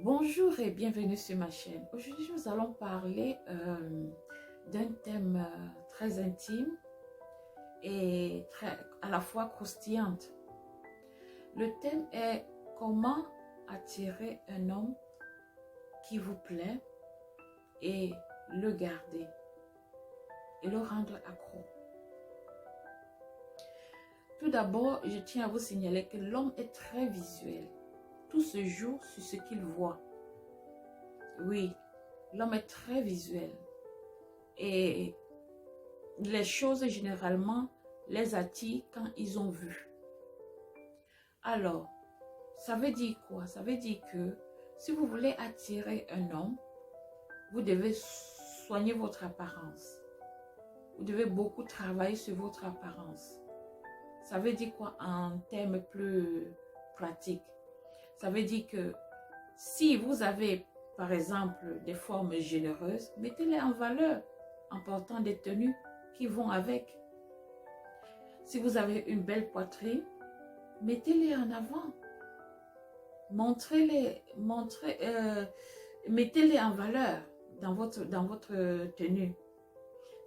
Bonjour et bienvenue sur ma chaîne. Aujourd'hui, nous allons parler d'un thème très intime et à la fois croustillante. Le thème est comment attirer un homme qui vous plaît et le garder et le rendre accro. Tout d'abord, je tiens à vous signaler que l'homme est très visuel. Tout se joue sur ce qu'il voit. Oui, l'homme est très visuel. Et les choses, généralement, les attirent quand ils ont vu. Alors, ça veut dire quoi? Ça veut dire que si vous voulez attirer un homme, vous devez soigner votre apparence. Vous devez beaucoup travailler sur votre apparence. Ça veut dire quoi en termes plus pratiques? Ça veut dire que si vous avez, par exemple, des formes généreuses, mettez-les en valeur en portant des tenues qui vont avec. Si vous avez une belle poitrine, mettez-les en avant. Mettez-les en valeur dans votre tenue.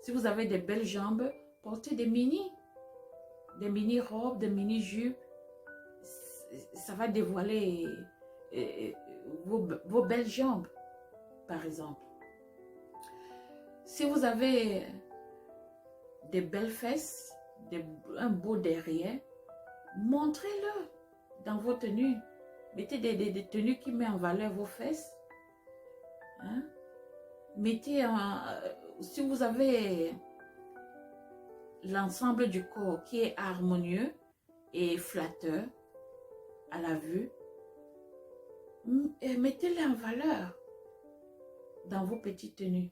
Si vous avez des belles jambes, portez des mini-robes, des mini-jupes. Ça va dévoiler vos belles jambes, par exemple. Si vous avez des belles fesses, un beau derrière, montrez-le dans vos tenues. Mettez des tenues qui mettent en valeur vos fesses. Hein? Si vous avez l'ensemble du corps qui est harmonieux et flatteur à la vue, mettez-les en valeur dans vos petites tenues.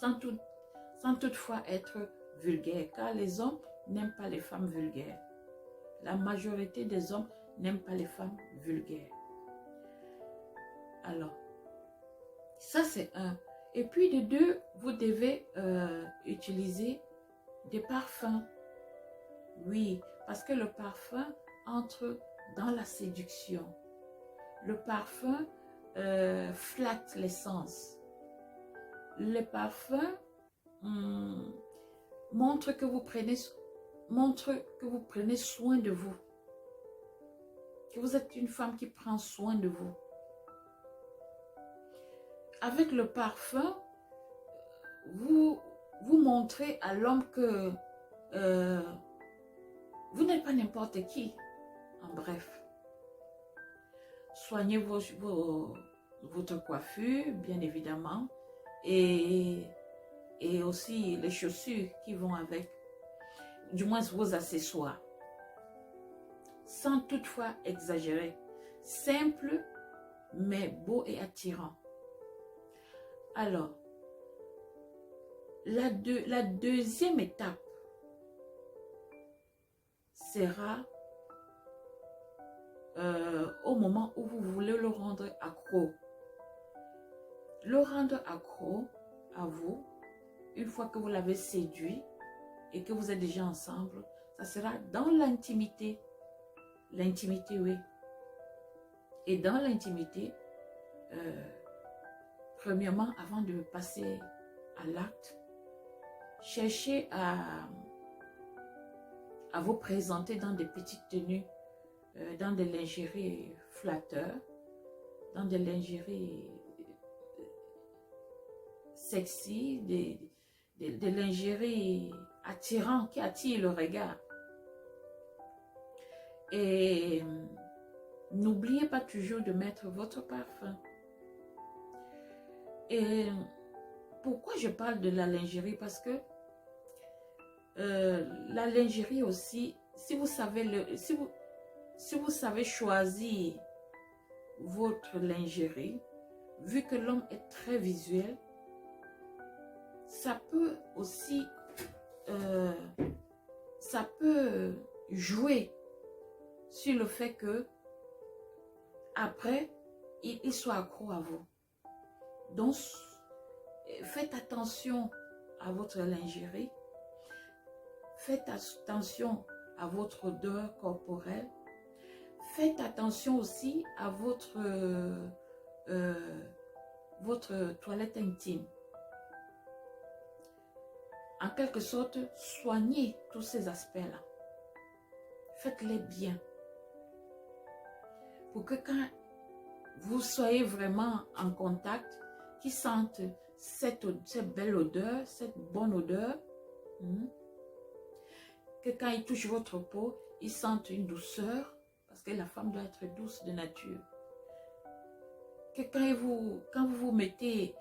Sans toutefois être vulgaire, car les hommes n'aiment pas les femmes vulgaires. La majorité des hommes n'aiment pas les femmes vulgaires. Alors, ça c'est un. Et puis de deux, vous devez utiliser des parfums. Oui, parce que le parfum entre dans la séduction. Le parfum flatte les sens. Le parfum montre que vous prenez soin de vous. Que vous êtes une femme qui prend soin de vous. Avec le parfum, vous montrez à l'homme que vous n'êtes pas n'importe qui. En bref, soignez votre coiffure, bien évidemment, et aussi les chaussures qui vont avec, du moins vos accessoires, sans toutefois exagérer. Simple, mais beau et attirant. Alors, la deuxième étape sera au moment où vous voulez le rendre accro. Le rendre accro à vous, une fois que vous l'avez séduit et que vous êtes déjà ensemble, ça sera dans l'intimité. L'intimité, oui. Et dans l'intimité, premièrement, avant de passer à l'acte, cherchez à vous présenter dans des petites tenues, dans des lingeries flatteurs, dans des lingeries sexy, des lingeries attirantes qui attirent le regard. Et n'oubliez pas toujours de mettre votre parfum. Et pourquoi je parle de la lingerie? Parce que la lingerie aussi, si vous savez choisir votre lingerie, vu que l'homme est très visuel, ça peut aussi jouer sur le fait que après il soit accro à vous. Donc faites attention à votre lingerie, faites attention à votre odeur corporelle, Faites attention aussi à votre toilette intime. En quelque sorte, soignez tous ces aspects-là. Faites-les bien. Pour que quand vous soyez vraiment en contact, qu'ils sentent cette belle odeur, cette bonne odeur, que quand ils touchent votre peau, ils sentent une douceur, parce que la femme doit être douce de nature. Que quand vous vous mettez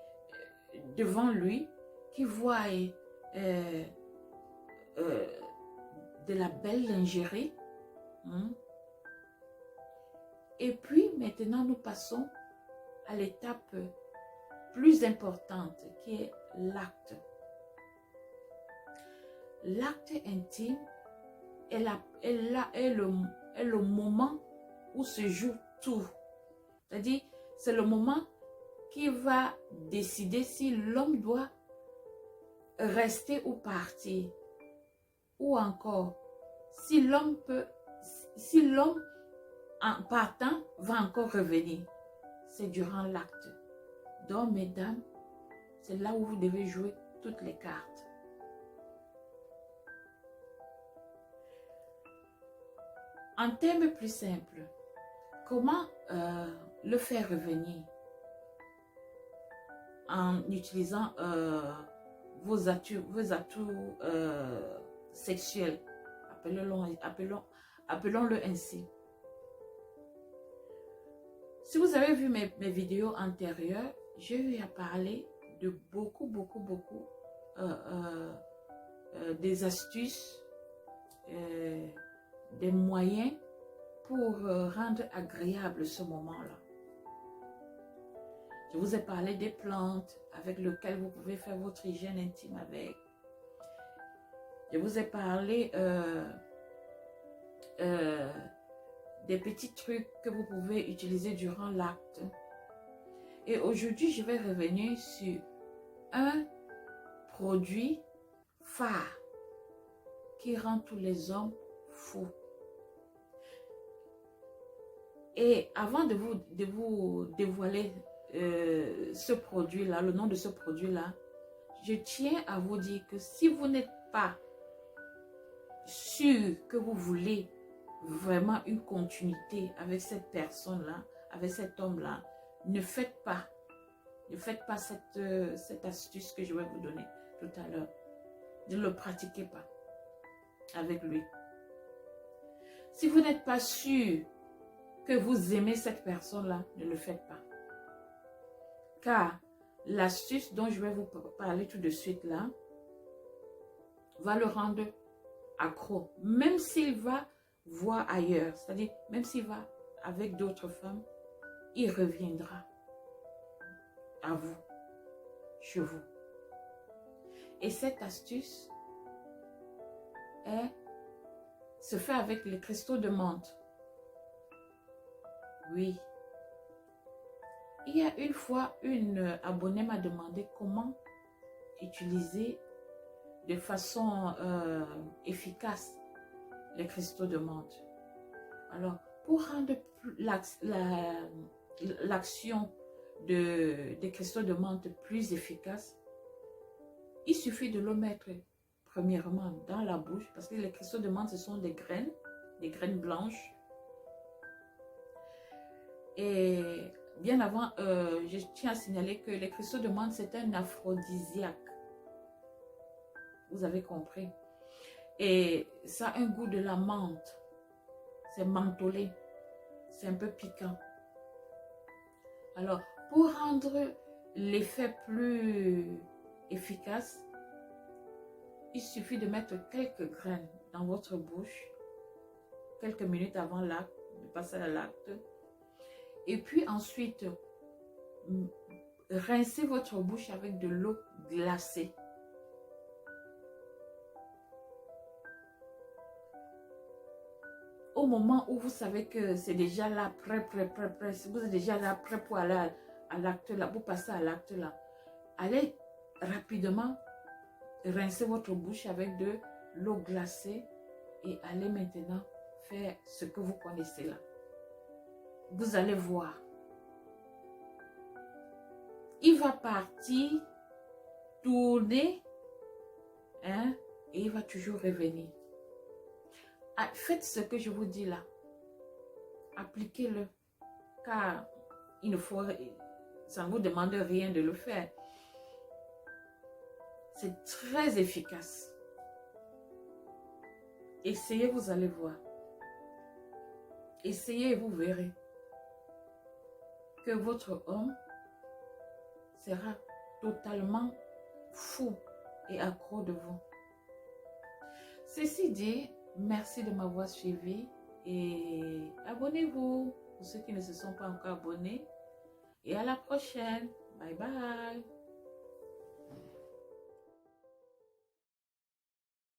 devant lui, qu'il voit de la belle lingerie. Et puis maintenant, nous passons à l'étape plus importante qui est l'acte. L'acte intime est le moment où se joue tout. C'est-à-dire, c'est le moment qui va décider si l'homme doit rester ou partir. Ou encore, si l'homme en partant va encore revenir. C'est durant l'acte. Donc, mesdames, c'est là où vous devez jouer toutes les cartes. En termes plus simples, comment le faire revenir en utilisant vos atouts sexuels, appelons-le ainsi. Si vous avez vu mes vidéos antérieures, j'ai eu à parler de beaucoup des astuces, des moyens pour rendre agréable ce moment-là. Je vous ai parlé des plantes avec lesquelles vous pouvez faire votre hygiène intime avec. Je vous ai parlé des petits trucs que vous pouvez utiliser durant l'acte. Et aujourd'hui, je vais revenir sur un produit phare qui rend tous les hommes fous. Et avant de vous dévoiler ce produit-là, le nom de ce produit-là, je tiens à vous dire que si vous n'êtes pas sûr que vous voulez vraiment une continuité avec cette personne-là, avec cet homme-là, ne faites pas cette astuce que je vais vous donner tout à l'heure. Ne le pratiquez pas avec lui. Si vous n'êtes pas sûr que vous aimez cette personne-là, ne le faites pas. Car l'astuce dont je vais vous parler tout de suite là, va le rendre accro. Même s'il va voir ailleurs, c'est-à-dire même s'il va avec d'autres femmes, il reviendra à vous, chez vous. Et cette astuce se fait avec les cristaux de menthe. Oui. Il y a une fois, une abonnée m'a demandé comment utiliser de façon efficace les cristaux de menthe. Alors, pour rendre l'action des cristaux de menthe plus efficace, il suffit de le mettre premièrement dans la bouche, parce que les cristaux de menthe, ce sont des graines blanches. Et bien avant, je tiens à signaler que les cristaux de menthe, c'est un aphrodisiaque. Vous avez compris. Et ça a un goût de la menthe. C'est mentholé. C'est un peu piquant. Alors, pour rendre l'effet plus efficace, il suffit de mettre quelques graines dans votre bouche, quelques minutes avant l'acte, de passer à l'acte. Et puis ensuite, rincez votre bouche avec de l'eau glacée. Au moment où vous savez que c'est déjà là, prêt, vous êtes déjà là, prêt pour aller à l'acte là, pour passer à l'acte là, allez rapidement rincer votre bouche avec de l'eau glacée et allez maintenant faire ce que vous connaissez là. vous allez voir. Il va partir, tourner, hein, et il va toujours revenir. Ah, faites ce que je vous dis là. Appliquez-le. Car il ne faut, ça ne vous demande rien de le faire. C'est très efficace. Essayez, vous allez voir. Essayez et vous verrez que votre homme sera totalement fou et accro de vous. Ceci dit, merci de m'avoir suivi et abonnez-vous pour ceux qui ne se sont pas encore abonnés. Et à la prochaine. Bye bye.